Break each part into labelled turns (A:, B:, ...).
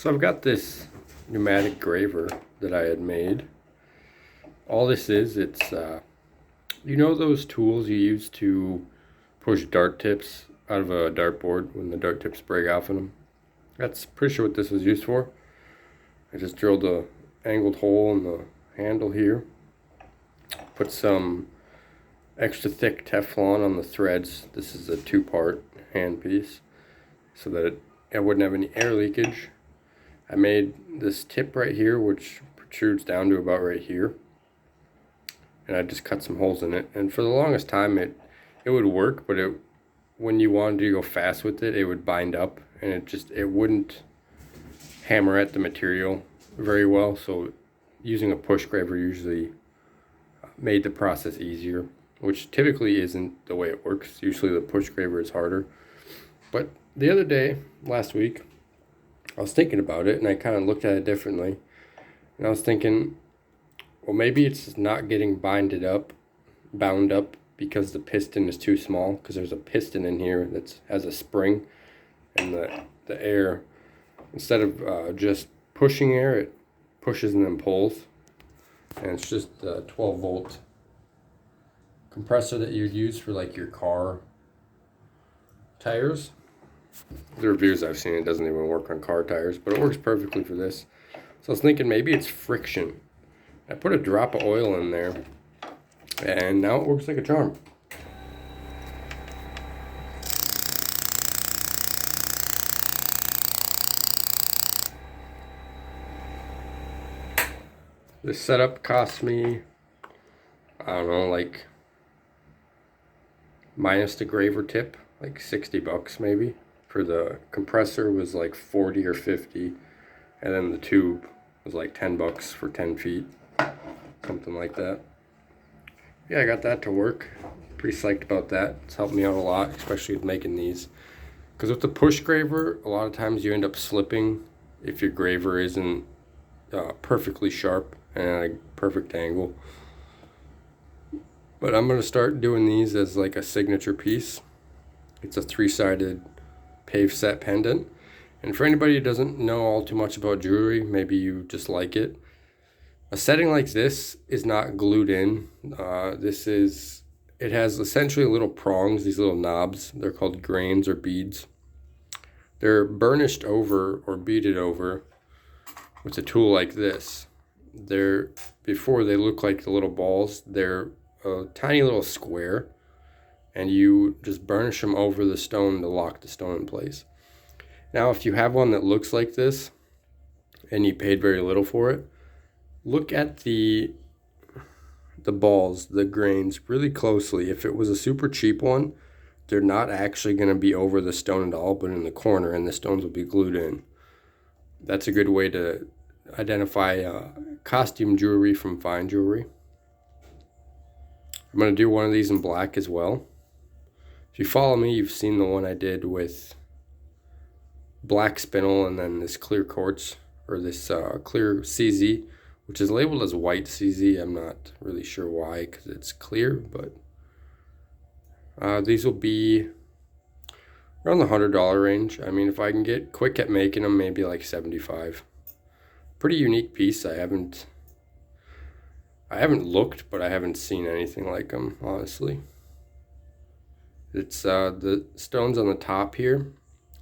A: So I've got this pneumatic graver that I had made. All this is, you know those tools you use to push dart tips out of a dartboard when the dart tips break off in them? That's pretty sure what this was used for. I just drilled a angled hole in the handle here, put some extra thick Teflon on the threads. This is a 2-part handpiece so that it wouldn't have any air leakage. I made this tip right here, which protrudes down to about right here, and I just cut some holes in it. And for the longest time it would work, but when you wanted to go fast with it, it would bind up and it wouldn't hammer at the material very well. So using a push graver usually made the process easier, which typically isn't the way it works. Usually the push graver is harder. But the other day, last week, I was thinking about it and I kind of looked at it differently. And I was thinking, well, maybe it's not getting bound up because the piston is too small, because there's a piston in here that has a spring, and the air, instead of just pushing air, it pushes and then pulls. And it's just a 12-volt compressor that you'd use for like your car tires. The reviews I've seen, it doesn't even work on car tires, but it works perfectly for this. So I was thinking maybe it's friction. I put a drop of oil in there, and now it works like a charm. This setup cost me, I don't know, like minus the graver tip, like $60 maybe. For the compressor was like 40 or 50, and then the tube was like $10 for 10 feet, something like that. Yeah, I got that to work. Pretty psyched about that. It's helped me out a lot, especially with making these. Because with the push graver, a lot of times you end up slipping if your graver isn't perfectly sharp and at a perfect angle. But I'm going to start doing these as like a signature piece. It's a 3-sided pave set pendant. And for anybody who doesn't know all too much about jewelry, maybe you just like it, a setting like this is not glued in. It has essentially little prongs, these little knobs. They're called grains or beads. They're burnished over or beaded over with a tool like this. Before they look like the little balls, they're a tiny little square, and you just burnish them over the stone to lock the stone in place. Now, if you have one that looks like this and you paid very little for it, look at the balls, the grains, really closely. If it was a super cheap one, they're not actually going to be over the stone at all, but in the corner, and the stones will be glued in. That's a good way to identify costume jewelry from fine jewelry. I'm going to do one of these in black as well. If you follow me, you've seen the one I did with black spinel and then this clear quartz, or this clear CZ, which is labeled as white CZ. I'm not really sure why, because it's clear, but these will be around the $100 range. I mean, if I can get quick at making them, maybe like $75. Pretty unique piece. I haven't looked, but I haven't seen anything like them, honestly. It's the stones on the top here,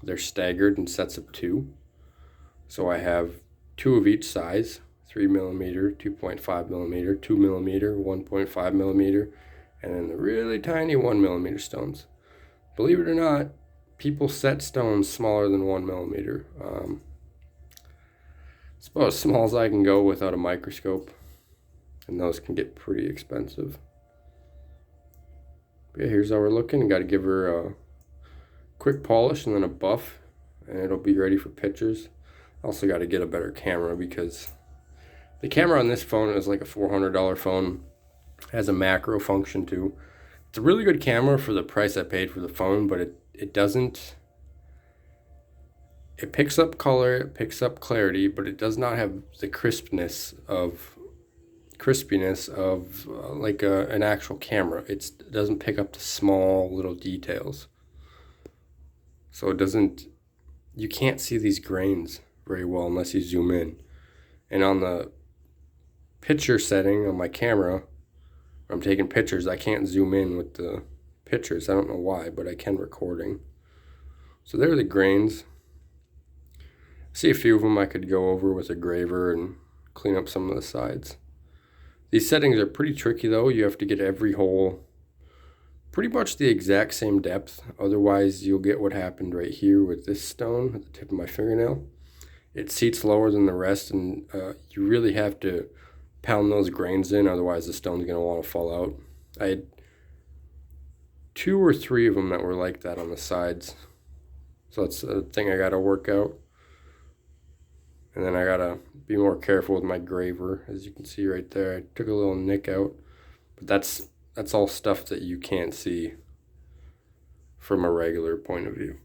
A: they're staggered in sets of 2. So I have 2 of each size, 3mm, 2.5mm, 2mm, 1.5mm, and then the really tiny 1mm stones. Believe it or not, people set stones smaller than 1mm. It's about as small as I can go without a microscope, and those can get pretty expensive. But yeah, here's how we're looking. Got to give her a quick polish and then a buff, and it'll be ready for pictures. Also got to get a better camera, because the camera on this phone is like a $400 phone. It has a macro function too. It's a really good camera for the price I paid for the phone, but it picks up color, it picks up clarity, but it does not have the crispiness of like an actual camera. It doesn't pick up the small little details. So you can't see these grains very well unless you zoom in. And on the picture setting on my camera, I'm taking pictures, I can't zoom in with the pictures. I don't know why, but I can recording. So there are the grains. I see a few of them I could go over with a graver and clean up some of the sides. These settings are pretty tricky though. You have to get every hole pretty much the exact same depth. Otherwise you'll get what happened right here with this stone at the tip of my fingernail. It seats lower than the rest, and you really have to pound those grains in, otherwise the stone's going to want to fall out. I had 2 or 3 of them that were like that on the sides. So that's a thing I got to work out. And then I got to be more careful with my graver. As you can see right there, I took a little nick out. But that's all stuff that you can't see from a regular point of view.